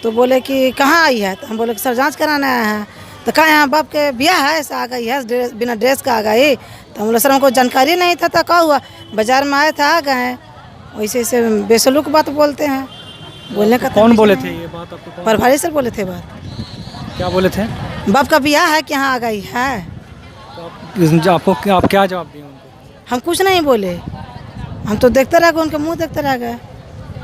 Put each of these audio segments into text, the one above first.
तो बोले कि कहाँ आई है, तो हम बोले कि सर जांच कराने आए हैं। तो कहाँ यहाँ बाप के ब्याह है, ऐसा आ गई है बिना ड्रेस का आ गई। तो हम बोले सर हमको जानकारी नहीं था, तो क्या हुआ, बाजार में आए थे आ गए। वैसे ऐसे बेसलूक बात बोलते हैं। बोलने का कौन बोले थे ये बात आपको? प्रभारी सर बोले थे बात। क्या बोले थे? बाप का ब्याह है कि यहाँ आ गई है। तो आप क्या जवाब दिए उनको? हम कुछ नहीं बोले, हम तो देखते रह गए, उनके मुंह देखते रह गए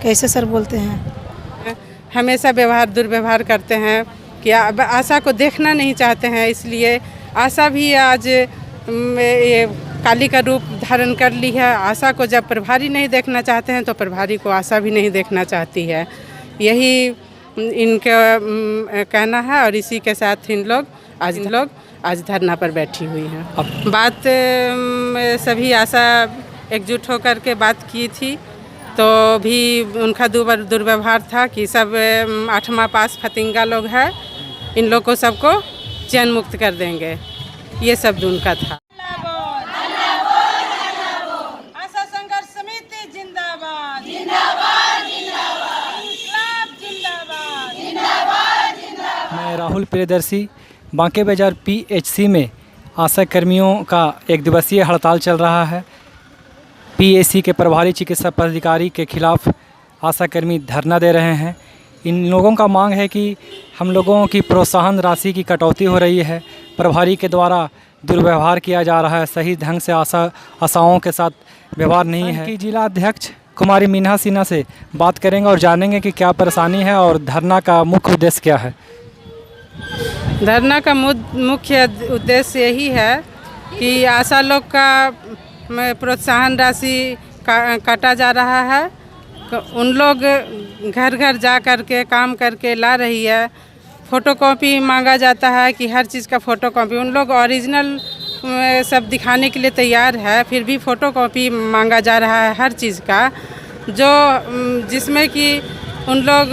कैसे सर बोलते हैं। हमेशा व्यवहार दुर्व्यवहार करते हैं कि अब आशा को देखना नहीं चाहते हैं, इसलिए आशा भी आज ये काली का रूप धारण कर ली है। आशा को जब प्रभारी नहीं देखना चाहते हैं तो प्रभारी को आशा भी नहीं देखना चाहती है। यही इनका कहना है और इसी के साथ इन लोग आज धरना पर बैठी हुई हैं। बात सभी आशा एकजुट होकर के बात की थी, तो भी उनका दुर्व्यवहार था कि सब 8वां पास फतिंगा लोग हैं, इन लोग को सबको चैन मुक्त कर देंगे, ये शब्द उनका था। आशा संघर्ष समिति जिंदाबाद, जिंदाबाद, जिंदाबाद, इंकलाब जिंदाबाद, जिंदाबाद, जिंदाबाद। मैं राहुल प्रियदर्शी। बांके बाजार PHC में आशा कर्मियों का एक दिवसीय हड़ताल चल रहा है। PAC के प्रभारी चिकित्सा पदाधिकारी के खिलाफ आशा कर्मी धरना दे रहे हैं। इन लोगों का मांग है कि हम लोगों की प्रोत्साहन राशि की कटौती हो रही है, प्रभारी के द्वारा दुर्व्यवहार किया जा रहा है, सही ढंग से आशाओं के साथ व्यवहार नहीं है। कि जिला अध्यक्ष कुमारी मीना सिन्हा से बात करेंगे और जानेंगे कि क्या परेशानी है और धरना का मुख्य उद्देश्य क्या है। धरना का मुख्य उद्देश्य यही है कि आशा लोग का प्रोत्साहन राशि काटा जा रहा है। उन लोग घर घर जा कर के काम करके ला रही है, फ़ोटोकॉपी मांगा जाता है कि हर चीज़ का फ़ोटोकॉपी, उन लोग ओरिजिनल सब दिखाने के लिए तैयार है, फिर भी फ़ोटोकॉपी मांगा जा रहा है हर चीज़ का, जो जिसमें कि उन लोग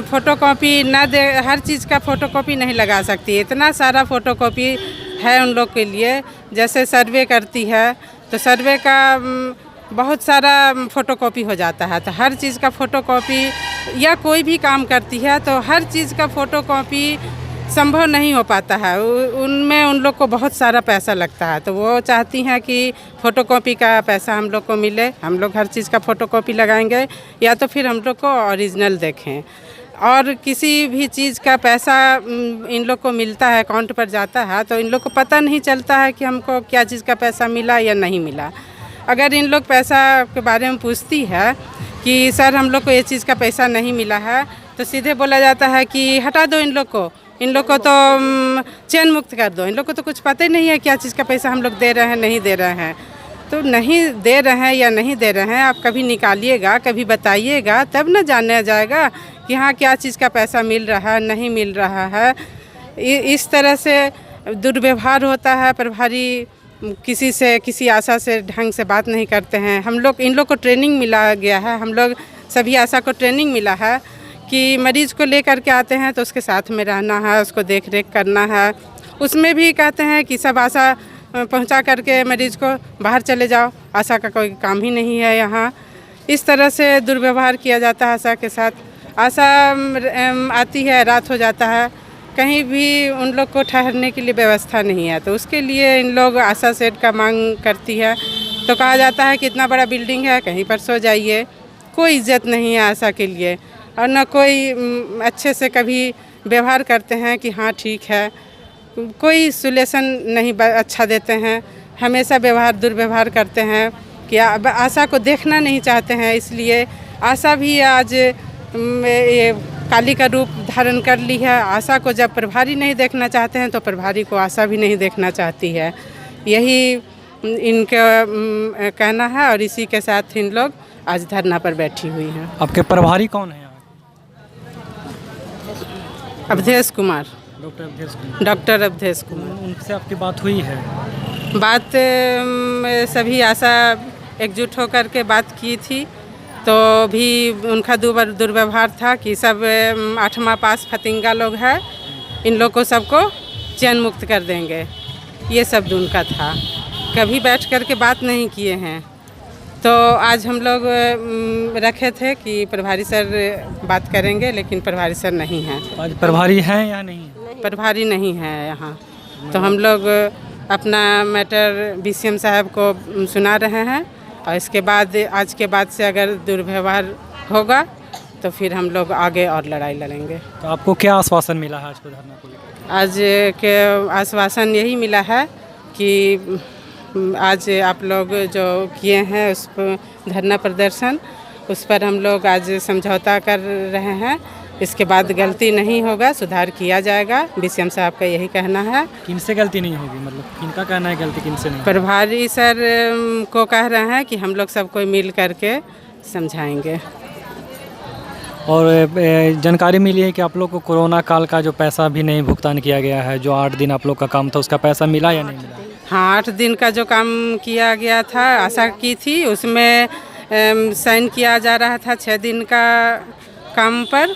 फ़ोटोकॉपी ना दे, हर चीज़ का फ़ोटोकॉपी नहीं लगा सकती। इतना सारा फ़ोटोकॉपी है उन लोग के लिए। जैसे सर्वे करती है तो सर्वे का बहुत सारा फ़ोटोकॉपी हो जाता है, तो हर चीज़ का फ़ोटोकॉपी, या कोई भी काम करती है तो हर चीज़ का फ़ोटोकॉपी संभव नहीं हो पाता है। उनमें उन लोग को बहुत सारा पैसा लगता है, तो वो चाहती हैं कि फ़ोटोकॉपी का पैसा हम लोग को मिले, हम लोग हर चीज़ का फ़ोटोकॉपी लगाएंगे, या तो फिर हम लोग को ओरिजिनल देखें। और किसी भी चीज़ का पैसा इन लोग को मिलता है, अकाउंट पर जाता है, तो इन लोग को पता नहीं चलता है कि हमको क्या चीज़ का पैसा मिला या नहीं मिला। अगर इन लोग पैसा के बारे में पूछती है कि सर हम लोग को ये चीज़ का पैसा नहीं मिला है, तो सीधे बोला जाता है कि हटा दो इन लोग को तो चैन मुक्त कर दो। इन लोग को तो कुछ पता ही नहीं है क्या चीज़ का पैसा हम लोग दे रहे हैं नहीं दे रहे हैं। तो नहीं दे रहे हैं या नहीं दे रहे हैं, आप कभी निकालिएगा, कभी बताइएगा, तब न जाना जाएगा कि हाँ क्या चीज़ का पैसा मिल रहा है नहीं मिल रहा है। इस तरह से दुर्व्यवहार होता है। प्रभारी किसी आशा से ढंग से बात नहीं करते हैं। हम लोग इन लोग को ट्रेनिंग मिला गया है, हम लोग सभी आशा को ट्रेनिंग मिला है कि मरीज़ को लेकर के आते हैं तो उसके साथ में रहना है, उसको देख रेख करना है। उसमें भी कहते हैं कि सब आशा पहुंचा करके मरीज़ को बाहर चले जाओ, आशा का कोई काम ही नहीं है यहाँ। इस तरह से दुर्व्यवहार किया जाता है आशा के साथ। आशा आती है, रात हो जाता है, कहीं भी उन लोग को ठहरने के लिए व्यवस्था नहीं है, तो उसके लिए इन लोग आशा सेट का मांग करती है। तो कहा जाता है कि इतना बड़ा बिल्डिंग है, कहीं पर सो जाइए। कोई इज्जत नहीं है आशा के लिए, और न कोई अच्छे से कभी व्यवहार करते हैं कि हाँ ठीक है, कोई सोल्यूशन नहीं अच्छा देते हैं। हमेशा व्यवहार दुर्व्यवहार करते हैं कि अब आशा को देखना नहीं चाहते हैं, इसलिए आशा भी आज ये काली का रूप धारण कर ली है। आशा को जब प्रभारी नहीं देखना चाहते हैं तो प्रभारी को आशा भी नहीं देखना चाहती है। यही इनका कहना है और इसी के साथ इन लोग आज धरना पर बैठी हुई हैं। आपके प्रभारी कौन है? अवधेश कुमार, डॉक्टर अवधेश कुमार। कुमार। उनसे आपकी बात हुई है? बात सभी आशा एकजुट होकर के बात की थी, तो भी उनका दुर्व्यवहार था कि सब 8वां पास फतिंगा लोग हैं, इन लोग को सबको चैन मुक्त कर देंगे, ये शब्द उनका था। कभी बैठ कर के बात नहीं किए हैं, तो आज हम लोग रखे थे कि प्रभारी सर बात करेंगे, लेकिन प्रभारी सर नहीं हैं। आज प्रभारी हैं या नहीं? प्रभारी नहीं है यहाँ, तो हम लोग अपना मैटर बीसीएम साहब को सुना रहे हैं, और इसके बाद आज के बाद से अगर दुर्व्यवहार होगा तो फिर हम लोग आगे और लड़ाई लड़ेंगे। तो आपको क्या आश्वासन मिला है आज को धरना को लेकर? आज के आश्वासन यही मिला है कि आज आप लोग जो किए हैं उस पर धरना प्रदर्शन, उस पर हम लोग आज समझौता कर रहे हैं। इसके बाद गलती नहीं होगा, सुधार किया जाएगा। बीसीएम साहब का यही कहना है। किनसे गलती नहीं होगी, मतलब किनका कहना है गलती किनसे नहीं? प्रभारी सर को कह रहे हैं कि हम लोग सब कोई मिल करके समझाएंगे। और जानकारी मिली है कि आप लोग को कोरोना काल का जो पैसा भी नहीं भुगतान किया गया है, जो 8 दिन आप लोग का काम था उसका पैसा मिला या नहीं मिला? हाँ, 8 दिन का जो काम किया गया था, आशा की थी, उसमें साइन किया जा रहा था 6 दिन का काम पर,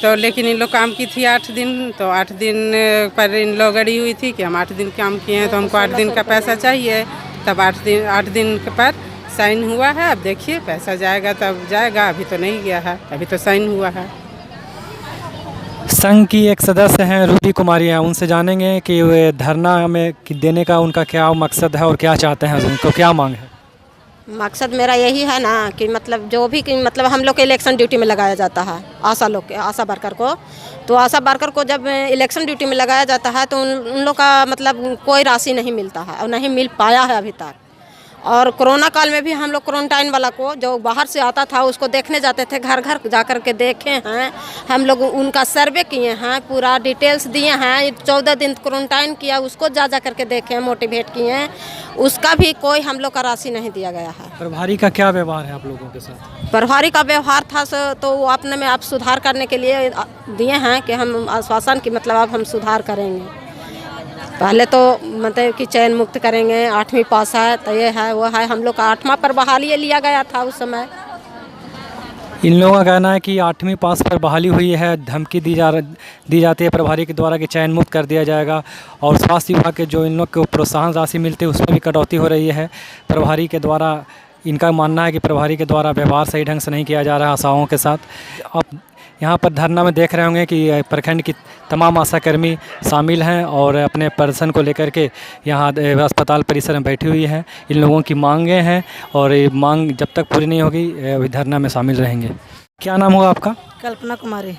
तो लेकिन इन लोग काम की थी 8 दिन, तो 8 दिन पर इन लोग अड़ी हुई थी कि हम 8 दिन काम किए हैं तो हमको 8 दिन का पैसा चाहिए। तब 8 दिन पर साइन हुआ है। अब देखिए पैसा जाएगा तब जाएगा, अभी तो नहीं गया है, अभी तो साइन हुआ है। संघ की एक सदस्य हैं रूबी कुमारी हैं, उनसे जानेंगे कि वे धरना में देने का उनका क्या मकसद है और क्या चाहते हैं, उनको क्या मांग है। मकसद मेरा यही है ना कि मतलब जो भी कि मतलब हम लोग के इलेक्शन ड्यूटी में लगाया जाता है, आशा वर्कर को, तो आशा वर्कर को जब इलेक्शन ड्यूटी में लगाया जाता है तो उन लोग का मतलब कोई राशि नहीं मिलता है और नहीं मिल पाया है अभी तक। और कोरोना काल में भी हम लोग क्वारंटाइन वाला को जो बाहर से आता था उसको देखने जाते थे, घर घर जा कर के देखे हैं हम लोग, उनका सर्वे किए हैं, पूरा डिटेल्स दिए हैं। 14 दिन क्वारंटाइन किया, उसको जा करके देखे हैं, मोटिवेट किए हैं, उसका भी कोई हम लोग का राशि नहीं दिया गया है। प्रभारी का क्या व्यवहार है आप लोगों के साथ? प्रभारी का व्यवहार था तो वो अपने में आप सुधार करने के लिए दिए हैं कि हम आश्वासन की मतलब अब हम सुधार करेंगे। पहले तो मतलब कि चयन मुक्त करेंगे, 8वीं पास है तो ये है वो है, हम लोग का 8वां पर बहाली लिया गया था उस समय। इन लोगों का कहना है कि 8वीं पास पर बहाली हुई है, धमकी दी जाती है प्रभारी के द्वारा कि चयन मुक्त कर दिया जाएगा, और स्वास्थ्य विभाग के जो इन लोग को प्रोत्साहन राशि मिलती है उसमें भी कटौती हो रही है प्रभारी के द्वारा। इनका मानना है कि प्रभारी के द्वारा व्यवहार सही ढंग से नहीं किया जा रहा आशाओं के साथ। अब यहाँ पर धरना में देख रहे होंगे कि प्रखंड की तमाम आशाकर्मी शामिल हैं और अपने प्रदर्शन को लेकर के यहाँ अस्पताल परिसर में बैठी हुई हैं। इन लोगों की मांगें हैं और ये मांग जब तक पूरी नहीं होगी अभी धरना में शामिल रहेंगे। क्या नाम होगा आपका? कल्पना कुमारी।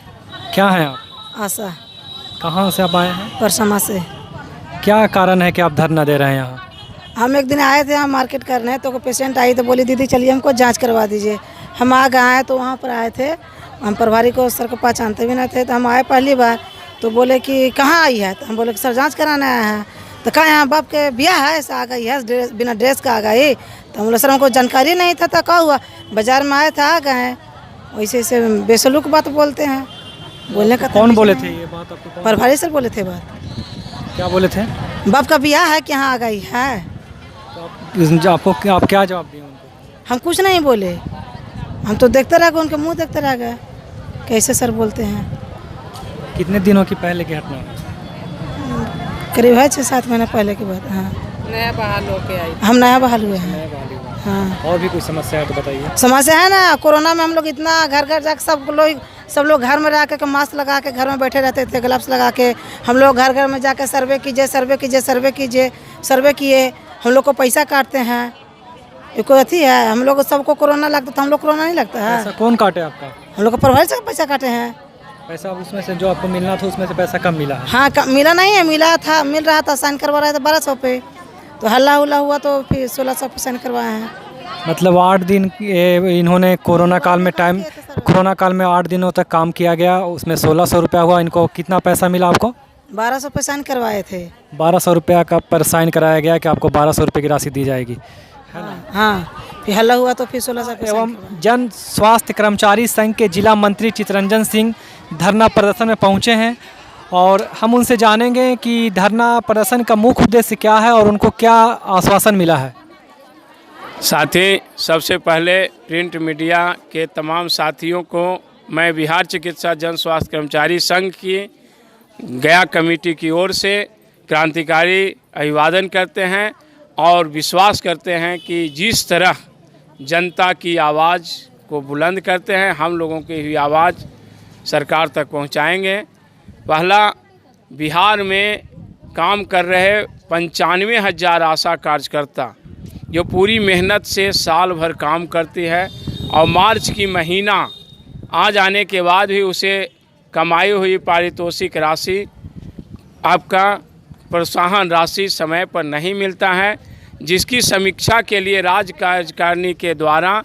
क्या है आप? आशा। कहाँ से आप आए हैं? परसमा से। क्या कारण है कि आप धरना दे रहे हैं यहाँ? हम एक दिन आए थे यहाँ मार्केट करने, तो पेशेंट आई तो बोली दीदी चलिए हमको जांच करवा दीजिए। हम आ गए आए तो वहाँ पर आए थे, हम प्रभारी को सर को पहचानते भी नहीं थे, तो हम आए पहली बार तो बोले कि कहाँ आई है, तो हम बोले कि सर जांच कराने आए हैं। तो कहाँ यहाँ बाप के ब्याह है, ऐसा आ गई है, बिना ड्रेस का आ गई। तो हम बोले सर हमको जानकारी नहीं था, तो क्या हुआ, बाजार में आए थे आ गए हैं, वैसे ऐसे बेसलूक बात बोलते हैं। बोलने का कौन बोले थे ये बात आपको? प्रभारी सर बोले थे। बात क्या बोले थे? बाप का ब्याह है कि यहाँ आ गई है। आपको आप क्या जवाब दिए उनको? हम कुछ नहीं बोले, हम तो देखते रह गए, उनके मुंह देखते रह गए कैसे सर बोलते हैं। कितने दिनों की पहले की घटना है? करीब है 6-7 महीने पहले की बात। हाँ, नया बहाल होके आई। हम नया बहाल हुए हैं। हाँ, और भी कोई समस्या है तो बताइए। समस्या है ना, कोरोना में हम लोग इतना घर घर जाकर सब लोग घर में रह के मास्क लगा के घर में बैठे रहते थे, ग्लव्स लगा के। हम लोग घर घर में जाकर सर्वे किए। हम लोग को पैसा काटते हैं, ये कोई अथी है? हम लोग सबको कोरोना लगता था, हम लोग कोरोना नहीं लगता है। पैसा कौन काटे आपका? हम लोग को प्रभारी से पैसा काटे हैं। पैसा उसमें से जो आपको मिलना था उसमें से पैसा कम मिला है? हाँ, मिला नहीं है, मिल रहा था, साइन करवा रहे थे 1200 पे, तो हल्ला हुला हुआ तो फिर 1600 पे साइन करवाए हैं। मतलब 8 दिन इन्होंने कोरोना काल में 8 दिनों तक काम किया गया, उसमें 1600 रुपया हुआ। इनको कितना पैसा मिला आपको? 1200 पे साइन करवाए थे। 1200 रुपया का पर साइन कराया गया कि आपको 1200 रुपये की राशि दी जाएगी, है ना? हाँ, फिर हल्ला हुआ तो फिर 1600 पे एवं जन स्वास्थ्य कर्मचारी संघ के जिला मंत्री चितरंजन सिंह धरना प्रदर्शन में पहुंचे हैं और हम उनसे जानेंगे कि धरना प्रदर्शन का मुख्य उद्देश्य क्या है और उनको क्या आश्वासन मिला है। साथ ही सबसे पहले प्रिंट मीडिया के तमाम साथियों को मैं बिहार चिकित्सा जन स्वास्थ्य कर्मचारी संघ की गया कमेटी की ओर से क्रांतिकारी अभिवादन करते हैं और विश्वास करते हैं कि जिस तरह जनता की आवाज़ को बुलंद करते हैं। हम लोगों की हुई आवाज़ सरकार तक पहुंचाएंगे। पहला, बिहार में काम कर रहे 95,000 आशा कार्यकर्ता जो पूरी मेहनत से साल भर काम करती है और मार्च की महीना आ जाने के बाद भी उसे कमाई हुई पारितोषिक राशि, आपका प्रोत्साहन राशि समय पर नहीं मिलता है, जिसकी समीक्षा के लिए राज्य कार्यकारिणी के द्वारा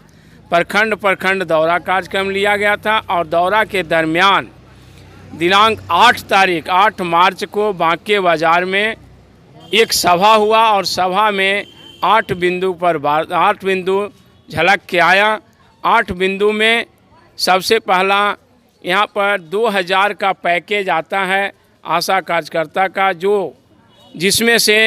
प्रखंड दौरा कार्यक्रम लिया गया था। और दौरा के दरमियान दिनांक 8 मार्च को बांके बाज़ार में एक सभा हुआ और सभा में 8 बिंदु झलक के आया। 8 बिंदु में सबसे पहला यहाँ पर 2000 का पैकेज आता है आशा कार्यकर्ता का, जिसमें से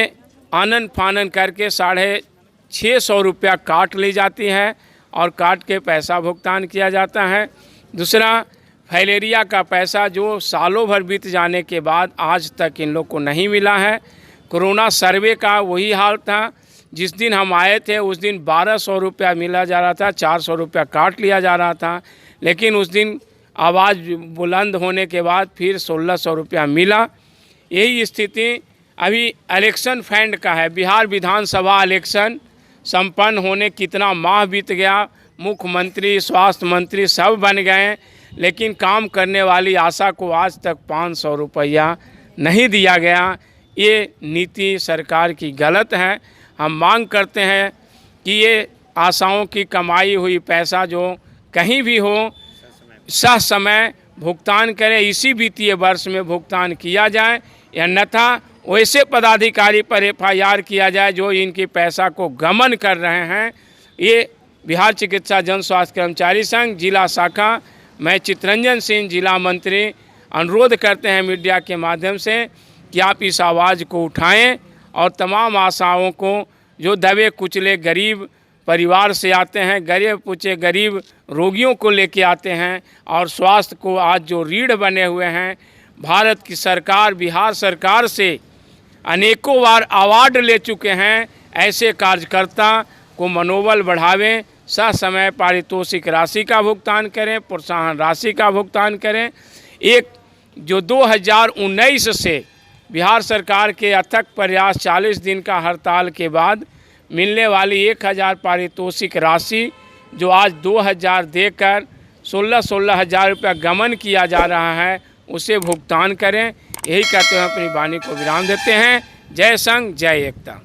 आनन फानन करके 650 रुपया काट ली जाती है और काट के पैसा भुगतान किया जाता है। दूसरा, फैलेरिया का पैसा जो सालों भर बीत जाने के बाद आज तक इन लोग को नहीं मिला है। कोरोना सर्वे का वही हाल था, जिस दिन हम आए थे उस दिन 1200 रुपया मिला जा रहा था, 400 रुपया काट लिया जा रहा था, लेकिन उस दिन आवाज़ बुलंद होने के बाद फिर 1600 रुपया मिला। यही स्थिति अभी इलेक्शन फंड का है। बिहार विधानसभा इलेक्शन संपन्न होने कितना माह बीत गया, मुख्यमंत्री, स्वास्थ्य मंत्री सब बन गए, लेकिन काम करने वाली आशा को आज तक 500 रुपया नहीं दिया गया। ये नीति सरकार की गलत है। हम मांग करते हैं कि ये आशाओं की कमाई हुई पैसा जो कहीं भी हो सह समय भुगतान करें, इसी वित्तीय वर्ष में भुगतान किया जाए, अन्यथा वैसे पदाधिकारी पर FIR किया जाए जो इनके पैसा को गमन कर रहे हैं। ये बिहार चिकित्सा जन स्वास्थ्य कर्मचारी संघ जिला शाखा, मैं चितरंजन सिंह जिला मंत्री अनुरोध करते हैं मीडिया के माध्यम से कि आप इस आवाज़ को उठाएं और तमाम आशाओं को जो दबे कुचले गरीब परिवार से आते हैं, गरीब रोगियों को लेके आते हैं और स्वास्थ्य को आज जो रीढ़ बने हुए हैं, भारत की सरकार, बिहार सरकार से अनेकों बार अवार्ड ले चुके हैं, ऐसे कार्यकर्ता को मनोबल बढ़ावें, समय पारितोषिक राशि का भुगतान करें, प्रोत्साहन राशि का भुगतान करें। एक जो 2019 से बिहार सरकार के अथक प्रयास 40 दिन का हड़ताल के बाद मिलने वाली 1000 पारितोषिक राशि जो आज 2000 देकर 16,000 रुपया गमन किया जा रहा है, उसे भुगतान करें। यही कहते हुए अपनी वाणी को विराम देते हैं। जय संघ, जय एकता।